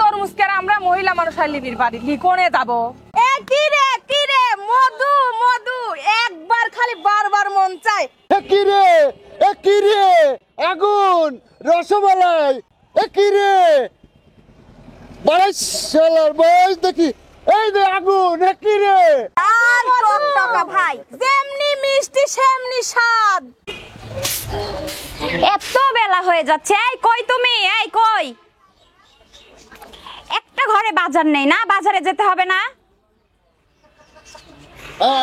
তরমুজকে আমরা মহিলা মানুষ আর লিবির বাড়ি লিখনে যাব। এ কি রে মধু মধু একবার খালি বারবার মন চায়। এ কি রে আগুন রসমালাই এ কি রে বাড়াইশালার বয়স দেখি এই যে আগুন এ কি রে আর টকটকা ভাই যেমনি মিষ্টি সেমনি স্বাদ। এত বেলা হয়ে যাচ্ছে, এই কই তুমি, এই কই? একটা ঘরে বাজার নেই না? বাজারে যেতে হবে না?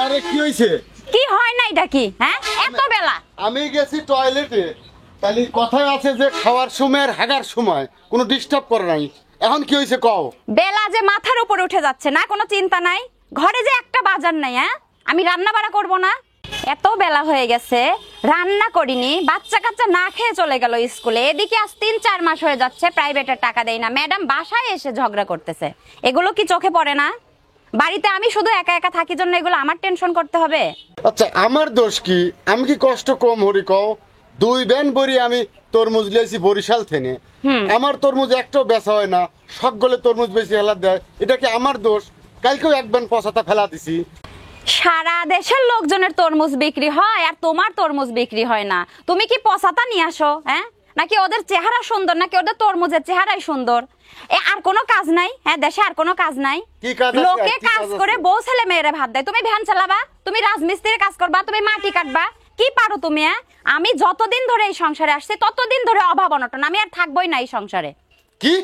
আরে কি হইছে? কি হয় না এটা কি? হ্যাঁ এত বেলা আমি গেছি টয়লেটে, তাহলে কথায় আছে যে খাওয়ার সময় আর হাগার সময় কোনো ডিস্টার্ব করে নাই। এখন কি হইছে কও? বেলা যে মাথার উপরে উঠে যাচ্ছে না, কোনো চিন্তা নাই? ঘরে যে একটা বাজার নাই, হ্যাঁ আমি রান্না বাড়া করবো না? এত বেলা হয়ে গেছে, রান্না করিনি, বাচ্চা কাচ্চা না খেয়ে চলে গেল স্কুলে। এদিকে আজ 3-4 মাস হয়ে যাচ্ছে প্রাইভেটের টাকা দেই না, ম্যাডাম বাসায় এসে ঝগড়া করতেছে। এগুলো কি চোখে পড়ে না? বাড়িতে আমি শুধু একা একা থাকি জন্য এগুলো আমার টেনশন করতে হবে? আচ্ছা আমার দোষ কি? আমি কি কষ্ট কম হরি কও? 2 ব্যান বড়ি আমি তরমুজ লিয়েছি বরিশাল থেকে, আমার তরমুজ একটাও বেচা হয় না, সকলে তরমুজ বেশি হেলা দেয়, এটা কি আমার দোষ? কালকেও 1 ব্যান পচাতা ফেলা দিছি। সারা দেশের লোকজনের তরমুজ বিক্রি হয় আর তোমার তরমুজ বিক্রি হয় না। তুমি কি পচাতা নিয়ে আসো? হ্যাঁ নাকি ওদের চেহারা সুন্দর, নাকি ওদের তরমুজের চেহারাই সুন্দর? আর কোনো কাজ নাই? হ্যাঁ দেশে আর কোনো কাজ নাই? কি কাজ আছে? লোকে কি কাজ কাজ করে আছে? বউ ছেলে মেয়েরে ভাত দেয়, তুমি ভ্যান চালাবা, তুমি রাজমিস্ত্রির কাজ করবা, তুমি মাটি কাটবা, কি পারো তুমি? আমি যতদিন ধরে এই সংসারে আসছি ততদিন ধরে অভাব অনটন, আমি আর থাকবোই না এই সংসারে। কি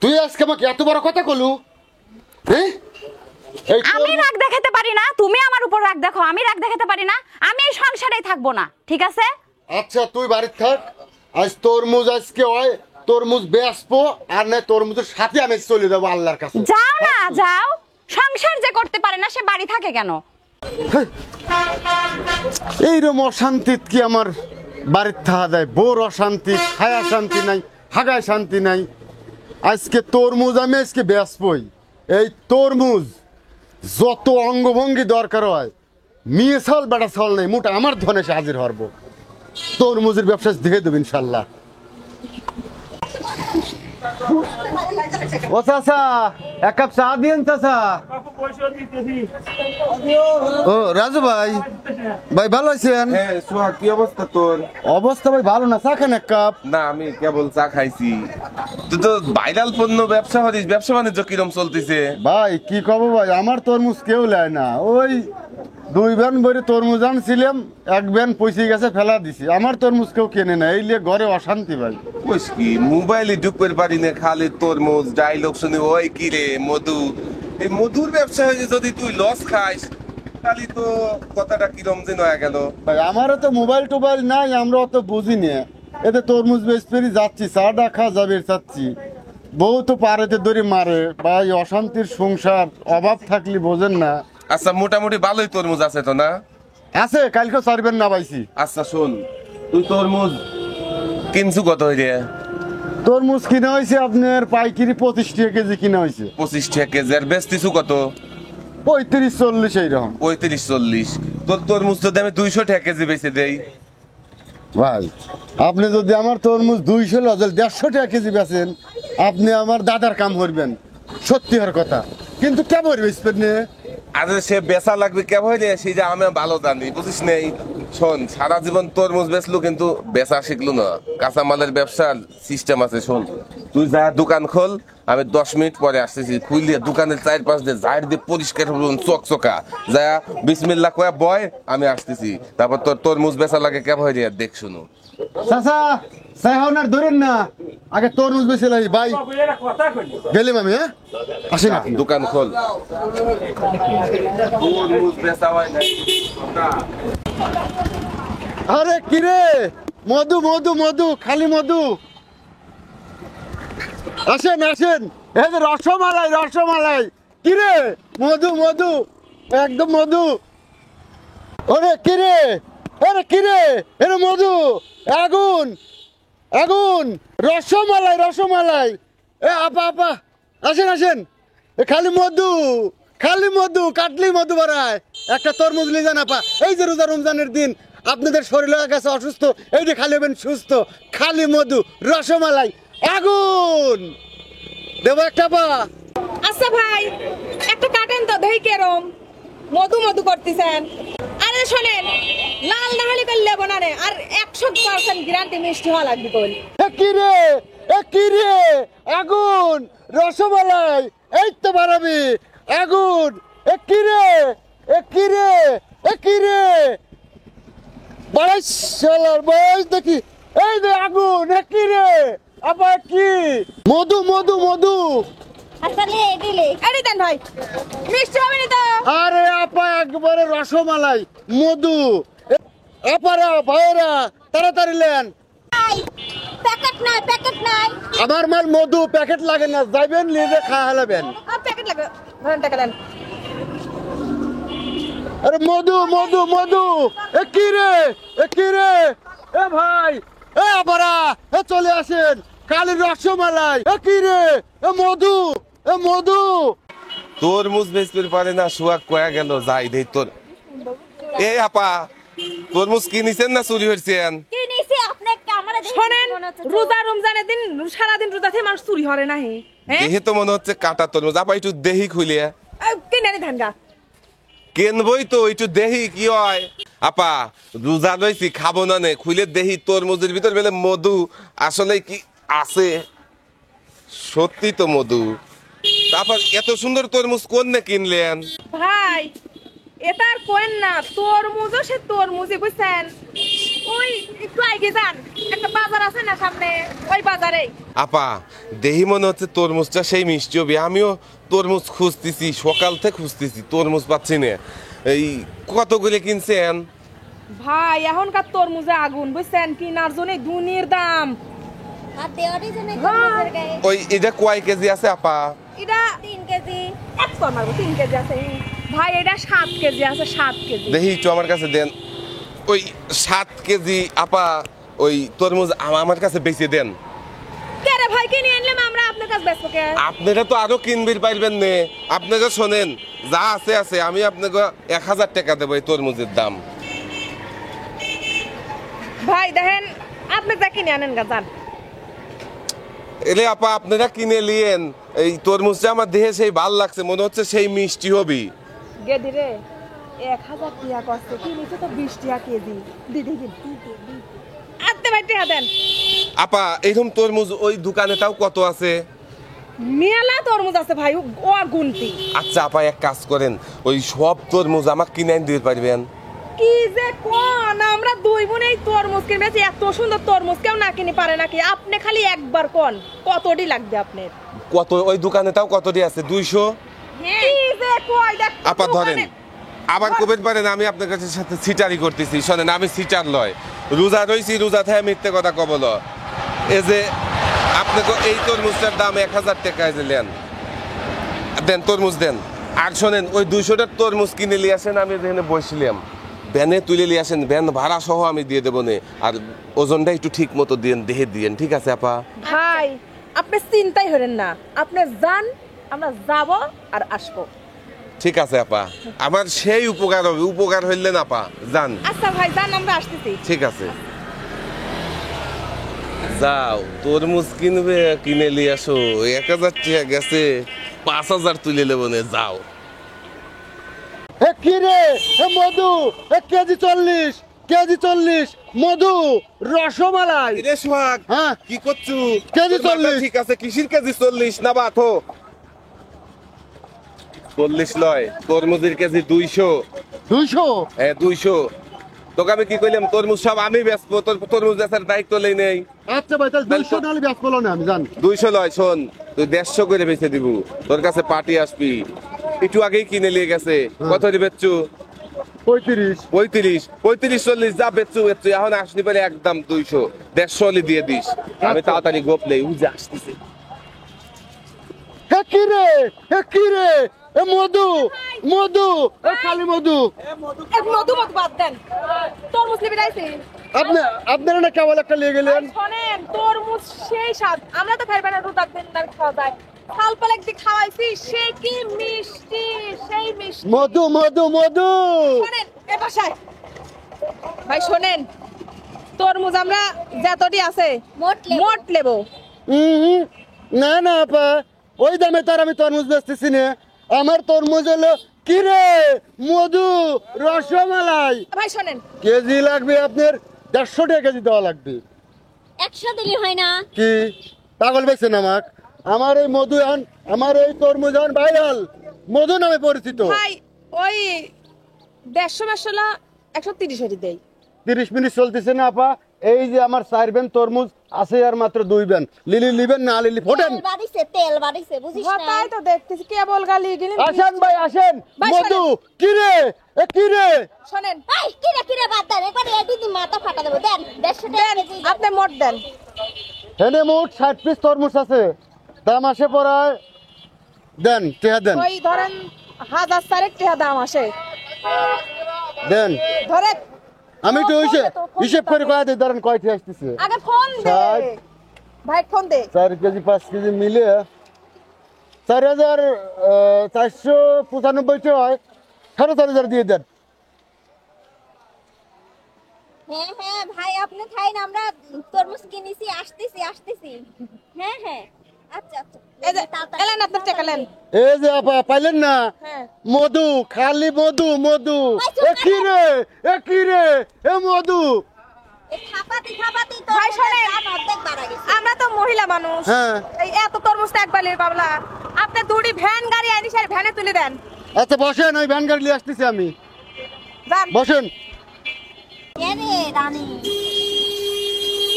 তুই আজকে আমাকে এত বড় কথা কলু? হ্যাঁ এই আমি রাগ দেখাতে পারি না, তুমি আমার উপর রাগ দেখো, আমি রাগ দেখাতে পারি না, আমি এই সংসারেই থাকবো না, ঠিক আছে? আচ্ছা তুই বাড়িতে থাক, আজ তরমুজ আজকে হয় তরমুজ বেচবো, আর না তরমুজের সাথে আমি চলে যাবো আল্লাহর কাছে। যাও না যাও, সংসার যে করতে পারে না সে বাড়ি থাকে কেন? এইরকম অশান্তিত কি আমার বাড়ির থাকা যায়? বোর অশান্তি, খায়া শান্তি নাই, হাগায় শান্তি নাই। আজকে তরমুজ আমি আজকে বেচবই। এই তরমুজ যত অঙ্গভঙ্গি দরকার হয়, মেয়ে ছাল বেটা ছাল নেই, মোটা আমার ধনে সে হাজির হব। তরমুজের ব্যবসা দেখে দেব ইনশাল্লাহ। ও চাচা, 1 কাপ চা দিন চাচা। ও রাজু ভাই, ভাই ভালো আছেন? হ্যাঁ সোহাগ, কি অবস্থা তোর? অবস্থা ভাই ভালো না, চা খান 1 কাপ। না আমি কেবল চা খাইছি। তুই তো ভাইরাল পণ্য ব্যবসা করিস, ব্যবসা বাণিজ্য কিরম চলতেছে? ভাই কি কব ভাই, আমার তরমুজ কেউ নেয় না। ওই 2 ব্যান ভরে তরমুজ আনছিলাম, 1 ব্যান পয়সে গেছে ফেলা দিছি। আমার তরমুজ কেউ কেনে না, এই লিয়ে ঘরে অশান্তি ভাই। কইস কি, মোবাইলে ঢুকতে পারি না, খালি তরমুজ ডায়লগ শুনি ওই কি রে মধু। এই মধুর ব্যবসা হয়ে যদি তুই লস খাইস, তাহলে তো কথাটা কিরম যেন হয়ে গেল। ভাই আমারও তো মোবাইল টোবাইল নাই, আমরা অত বুঝি না। এতে তরমুজ বেচপেরি যাচ্ছি, চাটা খা যাবে চাচ্ছি, বউ তো পারেতে ধরে মারে ভাই। অশান্তির সংসার, অভাব থাকলে বোঝেন না। আচ্ছা মোটামুটি ভালোই তরমুজ আছে তো না? আছে, কালকে 4 ব্যান না পাইছি। আচ্ছা শোন, তুই তরমুজ কিনছু কত হইরে? তরমুজ কিনা হয়েছে আপনার পাইকারি 25 টাকা কেজি কিনা হয়েছে। 25 টাকা কেজি। আর বেচতিছু কত? 35-40 এইরকম। 35-40। তোর তরমুজ তো আমি 200 টাকা কেজি বেচে দেই। ভাই আপনি যদি আমার তরমুজ 200 লজল 150 টাকা কেজি বেচেন, আপনি আমার দাদার কাম করবেন, সত্যি হওয়ার কথা। কিন্তু কেমন বেচবেন না? আরে সে বেচা লাগবে কেমন রে, সেই যে আমি ভালো জানি, বুঝিস নেই? শোন, সারা জীবন তরমুজ বেচলু কিন্তু বেচা শিখলু না। কাঁচামালের ব্যবসার সিস্টেম আছে। শোন, তুই যা দোকান খোল, আমি 10 মিনিট পরে আসতেছি। খুললে দোকানের 4-5 দিয়ে জাইর দিয়ে পরিষ্কার করুন, চকচকা যা বিসমিল্লাহ কয়া বয়, আমি আসতেছি। তারপর তোর তরমুজ বেচা লাগে কেমন রে দেখ শুনু। চাচা সাইহনার ধরেন না, আগে তরমুজ বেচে লাই ভাই। গেলাম আমি, হ্যাঁ আসেন আপনি। দোকান খোল। তরমুজ বেচা হয় না। আরে কিরে মধু মধু মধু, খালি মধু। আসেন আসেন, এই যে রসমালাই রসমালাই। কিরে মধু মধু, একদম মধু। ওরে কিরে, আরে কিরে, এরে মধু, আগুন আগুন, রসমালাই রসমালাই। এ আপা আপা, আসেন আসেন, এ খালি মধু, খালি মধু, কাটলি মধু বাড়ায়। একটা তরমুজ নিয়ে যান আপা। এই যে রোজা রমজানের দিন, আপনাদের শরীর হয়ে গেছে অসুস্থ, এই যে খালি হবেন সুস্থ। খালি মধু, রসমালাই, আগুন। দেবো একটা পা। আচ্ছা ভাই একটা কাটেন তো দেই কেরম মধু মধু করতেছেন। আরে শোনেন লাল না হলে কল লেবো না রে, আর 100% গ্যারান্টি মিষ্টি হওয়া লাগবে কল। এ কি রে আগুন রসমালাই, এই তো বাড়াবি আগুন। এ কি রে বাড়াই শালার বয়স দেখি, এই যে আগুন। এ কি রে আপা, কি মধু মধু মধু। আসলে দিলে আরে দেন ভাই মিষ্টি হবে না তো? আরে আপা একবারে রসমালাই মধু। আপারা ভাইরা তাড়াতাড়ি লেন, প্যাকেট নাই আমার মাল মধু প্যাকেট লাগে না, যাইবেন নিজে খাওয়া হেলাবেন। আর প্যাকেট লাগবে, ধরেন টাকা দেন। আরে মধু মধু মধু। এ কি রে এ ভাই, এ আপারা এ চলে আসেন, কালি রসমালাই। এ কি রে এ মধু তরমুজ বেচতে পারে না, সুয়াগ কয়া গেল যাই দেই তোর। এ আপা, তরমুজ কিনেছেন না চুরি হয়েছেন? কি নিছি আপনি ক্যামেরা দেখে শোনেন রোজা রমজানের দিন সারাদিন রোজা থেকে মানুষ চুরি হরে না। হ্যাঁ দেখে তো মনে হচ্ছে কাটা তরমুজ। আপা একটু দেহি খুলিয়া। কিনে নি ধান গা। কেনবই তো একটু দেহি কি হয়। আপা রোজা রয়েছি খাবো না নে, খুলে দেহি তরমুজের ভিতর বেলে মধু আসলে কি আছে। সত্যি তো মধু। তারপর এত সুন্দর তরমুজ কোন নে কিনলেন? ভাই এটা আর কোয়েন না, তরমুজও সে তরমুজই বুঝছেন। ওই একটু আগে যান, একটা বাজার আছে না সামনে, ওই বাজারে। আপা দেহি মনে হচ্ছে তরমুজটা সেই মিষ্টি হবে। আমিও তরমুজ খুঁজতেছি, সকাল থেকে খুঁজতেছি, তরমুজ পাচ্ছি না। এই কতগুলো কিনছেন? ভাই এখনকার তরমুজে আগুন বুঝছেন, কিনার জন্য দুনির দাম। আর দেওয়ারই জন্য তরমুজের গায়ে ওই এটা কয় কেজি আছে আপা? এটা 3 কেজি। এক কর মারবো, 3 কেজি আছে ভাই। এটা 7 কেজি আছে, 7 কেজি। দেখি একটু আমার কাছে দেন। ওই 7 কেজি আপা ওই তরমুজ আমার কাছে বেশি দেন। কে রে ভাই, কিনে আনলাম আমরা আপনার কাছে বেচবো কে? আপনারা তো আরো কিনবির পাইবেন নে। আপনারা শোনেন, যা আছে আমি আপনাকে 1000 টাকা দেবো এই তরমুজের দাম। ভাই দেখেন আপনি যা কিনে আনেন গা যান। এলে আপা আপনারা কিনে লিয়েন। এই তরমুজটা আমার দেহে সেই ভাল লাগছে, মনে হচ্ছে সেই মিষ্টি হবে। গেদি রে 1000 টাকা কষ্ট, কি নিচে তো 20 টাকা কেজি। দিদি আতে ভাই টাকা দেন। আপা এইরকম তরমুজ ওই দোকানেটাও কত আছে? মেলা তরমুজ আছে ভাই, ও গুনতি। আচ্ছা আপা এক কাজ করেন, ওই সব তরমুজ আমাকে কিনে এনে দিতে পারবেন? কি যে কোন, আমরা দুই বোন এই তরমুজ কিনেছি, এত সুন্দর তরমুজ কেউ না কিনে পারে নাকি? আপনি খালি একবার কোন কতটি লাগবে আপনার? কত ওই দোকানেটাও কতটি আছে? 200? কি যে কই দেখ। আপা ধরেন, আবার কবেন পারেন আমি আপনার কাছে সাথে সিটারি করতেছি। শোনেন আমি সিটার লয়, রোজা রইছি, রোজা থেকে মিথ্যে কথা কবল। এই যে আপনাকে এই তরমুজটার দাম 1000 টাকায় দিলেন, দেন তরমুজ দেন। আর শোনেন ওই 200টার তরমুজ কিনে নিয়ে আসেন, আমি এখানে বসছিলাম, ভ্যানে তুলে নিয়ে আসেন, ভ্যান ভাড়া সহ আমি দিয়ে দেবো নে। আর ওজনটা একটু ঠিক মতো দিয়েন, দেহে দিয়েন, ঠিক আছে আপা? ভাই আপনি চিন্তাই করেন না, আপনি যান, আমরা যাব আর আসবো। ঠিক আছে আপা, আমার সেই উপকার হবে, উপকার হইলে না আপা যান। আচ্ছা ভাই যান, আমরা আসতেছি। ঠিক আছে যাও, তরমুজ কিনবে কিনে নিয়ে আসো। 1000 টাকা গেছে, 5000 তুলে নেবো নে, যাও। এ কি রে এ মধু, এ কেজি 40 মধু রসমালাই। রে সোহাগ, হ্যাঁ কি করছু? কেজি 40। ঠিক আছে, কিসির কেজি 40 না বাথো? 40 লয়, তরমুজের কেজি 200। 200? হ্যাঁ 200। তোকে আমি কি কইলাম, তরমুজ সব আমি বেচবো, তোর তরমুজ বেচার দায়িত্ব নেই নেই। আচ্ছা ভাই তাহলে 200 নাহলে ব্যাস বলো না, আমি জানি। 200 লয়, শোন তুই 150 করে বেচে দিব, তোর কাছে পার্টি আসবি। একটু আগেই কিনে নিয়ে গেছে, কত রে বেচছু? 35। 35 40 যা বেচছু বেচছু, এখন আসনি পেলে একদম 200 150 দিয়ে দিস। আমি তাড়াতাড়ি গোপ নেই, উজে আসতেছে। এ কি রে এ মধু এ খালি মধু। এক মধু মত বাদ দেন, তরমুজ লিবি রাইছি। আপনারা না কেবল একটা নিয়ে গেলেন। শোনেন তরমুজ সেই স্বাদ, আমরা তো খাইবে না, রোজার দিন না খাওয়া যায়। ফাল পালেক দিয়ে খাওয়াইছি, সেই কি মিষ্টি, সেই মিষ্টি। মধু শোনেন এ বাসায় ভাই, শোনেন তরমুজ আমরা যতটি আছে মোট লেবো। মোট লেবো। না আপা, ওই দামে তার আমি তরমুজ বেচতেছি না। আমার তরমুজ হলো কি রে মধু রসমালাই। ভাই শোনেন, কেজি লাগবে আপনার 150 টাকা কেজি দেওয়া লাগবে। 100 দিলে হয় না? কি পাগল বেছেন আমাক? আমার এই মধু এখন, আমার এই তরমুজ এখন ভাইরাল, মধু নামে পরিচিত। ভাই ওই 150 না 130 হরি দেই। 30 মিনিট চলতেছে না আপা। এই যে আমার 4 ব্যান তরমুজ আছে আর মাত্র 2 ব্যান। লিলি লিবেন না লিলি ফোটেন। তেল বাড়িছে বুঝিস না? তাই তো দেখতেছি কেবল গালি গিনি। আসেন ভাই আসেন। ভাই, মধু কি রে এ কি রে? শোনেন, এই কিরে বাদ দেন, একবার এডি দি মাথা ফাটা দেব। দেন 150 টাকা দেন কেজি। আপনি মোট দেন। এনে মোট 60 পিস তরমুজ আছে, দাম আসে পড়ায় দেন টেহা দেন ওই ধরেন 1000 টাকা দাম আসে। দেন। ধরে আমি তো ফোন দে তো, ফোন হিসেব দে করে তো। কয়া দিই ধরেন কয়টি আসতেছে। আগে ফোন দে 60 ভাই, ফোন দে। 4 কেজি 5 কেজি মিলে 4495 হয়। 4500 দিয়ে দেন। হ্যাঁ ভাই আপনি খাইন, আমরা তরমুজ কিনেছি, আসতেছি। হ্যাঁ আচ্ছা এই যে এলেন আপনার টাকা নেন। এই যে আপা পাইলেন না? হ্যাঁ মধু খালি মধু মধু। এ কি রে এ কি রে এ মধু। এই খাপাতি ভাই, শোনেন। দাম অর্ধেক বাড়া গেছে। আমরা তো মহিলা মানুষ, হ্যাঁ এই এত তরমুজটা একবারের পাবলা। আপনি দুটি ভ্যান গাড়ি আনি সেই ভ্যানে তুলে দেন। আচ্ছা বসেন, ওই ভ্যান গাড়ি নিয়ে আসতেছি আমি। যান। বসেন। কেনে রানী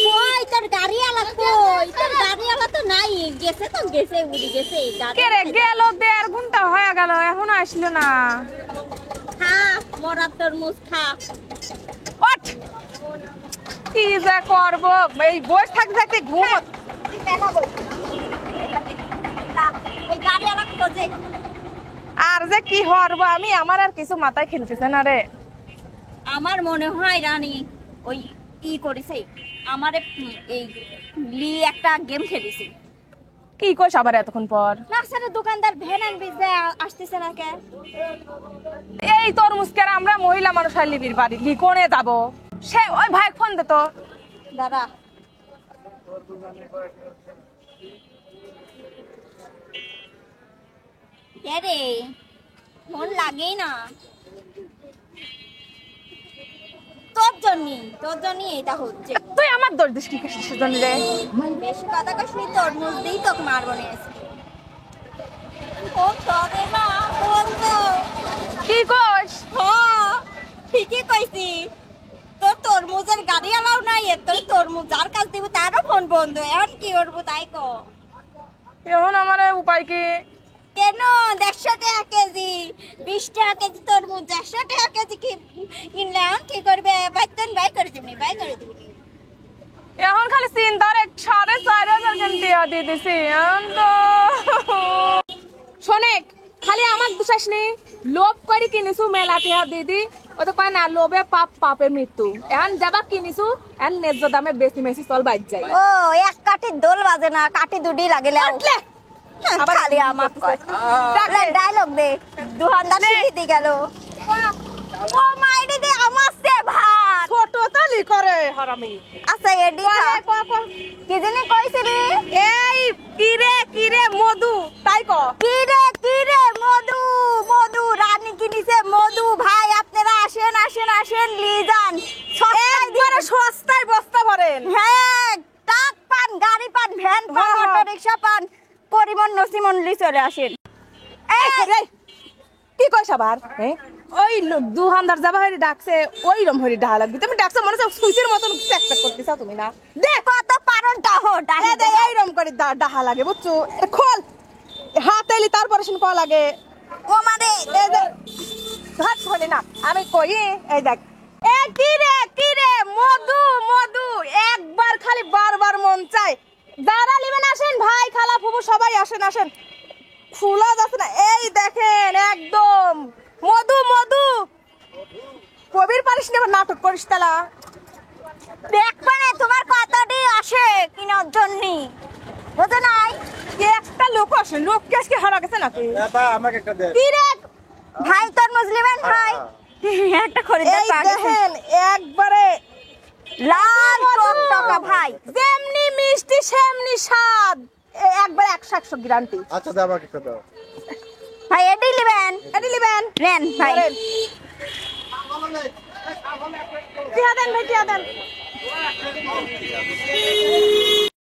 কই তোর গাড়িওয়ালা কই? তোর গাড়িওয়ালা তো নাই, গেছে উড়ি গেছে কে রে গেল 1.5 ঘন্টা হয়ে গেল এখনো আসলো না। খা মরা তরমুজ খা। ওঠ, কি যে করবো, এই বসে থাকতে ঘুম। ওই গাড়িওয়ালা খোঁজে। আর যে কি হরবো আমি, আমার আর কিছু মাথায় খেলতেছে না রে। আমার মনে হয় রানী ওই কি করেছে আমারে এই লি একটা গেম খেলেছে। কি কইস আবার এতক্ষণ পর? নার্সারির দোকানদার ভ্যান আনবে আসতেছে না কে? এই তরমুজ কে আমরা মহিলা মানুষ আর লিবির বাড়ি লি কোনে যাবো? সে ওই ভাই ফোন দে তো। দাদা রে মন লাগেই না তোর জন্য এটা হচ্ছে। তুই আমার দোষ দিস কি কিসের জন্য রে? বেশি কথা কইনি, তরমুজ দিই তোকে মারবো না আজকে। ও তবে না বলতো। কি কইস? হ্যাঁ ঠিকই কইছি। তোর তরমুজের গাড়ি আলাও নাই, তোর তরমুজ যার কাছ দিব তারও ফোন বন্ধ। এখন কি করবো তাই ক? এখন আমার উপায় কি? কেন 150 টাকা কেজি, 20 টাকা কেজি তরমুজ, 150 টাকা কেজি কিনলে এখন কি করবে? বাই করে দিবি। এখন খালি চিন্তার 4,500 কেন দিয়ে দিছি। শোনে, খালি আমার বিশ্বাস নেই, লোভ করে কিনিছু মেলা টিয়া দিদি। ও তো কয় না লোভে পাপের মৃত্যু। এখন যাবা কিনিছু এখন ন্যায্য দামে বেশি চল বাইর যাই। ও এক কাঠি দোল বাজে না, কাঠি দুডি লাগে। উঠলে। আবার খালি আমার কয় ডায়লগ দে দুহান্দার শিখতে গেল। ও মাইডি দে আমার সে ভাত ছোট তালি করে হারামি। আচ্ছা এডি কি জানি কইছিলি? এই কিরে মধু তাই ক। কিরে মধু রানী কিনিছে মধু। ভাই আপনারা আসেন লি যান। একবারে সস্তায় বস্তা ভরেন। হ্যাঁ টাক পান, গাড়ি পান, ভ্যান পান, হ্যাঁ। অটো রিকশা পান, পরিমন নসিমন লি চলে আসেন। এই, কি কইস আবার? ওই দুহান্দার যাবা হরি ডাকছে ওই রম হরি ডাহা লাগবে। তুমি ডাকছো মনে হচ্ছে সুইচের মতন চেক করতেছ তুমি না? দেখ কত পারন ডাহো ডাহে দে। এই রম করে ডাহা লাগে বুঝছো? এটা খোল হাত এলি তারপরে শুন কল লাগে। ও মানে এই যে হাত খোলে না আমি কই। এই দেখ এ কিরে মধু একবার খালি বারবার মন চাই। যারা নিবেন আসেন, ভাই খালা ফুফু সবাই আসেন। খোলা যাচ্ছে না। এই দেখেন একদম মধু কবির পারিস না, নাটক করিস তালা। দেখবে না তোমার কতটি আসে কিনার জন্য বুঝে নাই? একটা লোক আসে, লোক আজকে হারা গেছে নাকি? আমাকে একটা দেন। কিরে ভাই তোর মুসলিমেন ভাই একটা খরিদ্দার এই পাওয়া গেছে। দেখেন একবারে লাল টকটকা ভাই। যেমনি মিষ্টি সেমনি স্বাদ। একবার 100 গ্যারান্টি। আচ্ছা দাও আমাকে একটা দাও। ভাই এটাই নেবেন? এটি নেবেন? নেন ভাই। ধরেন। টিয়া দেন ভাই, টিয়া দেন।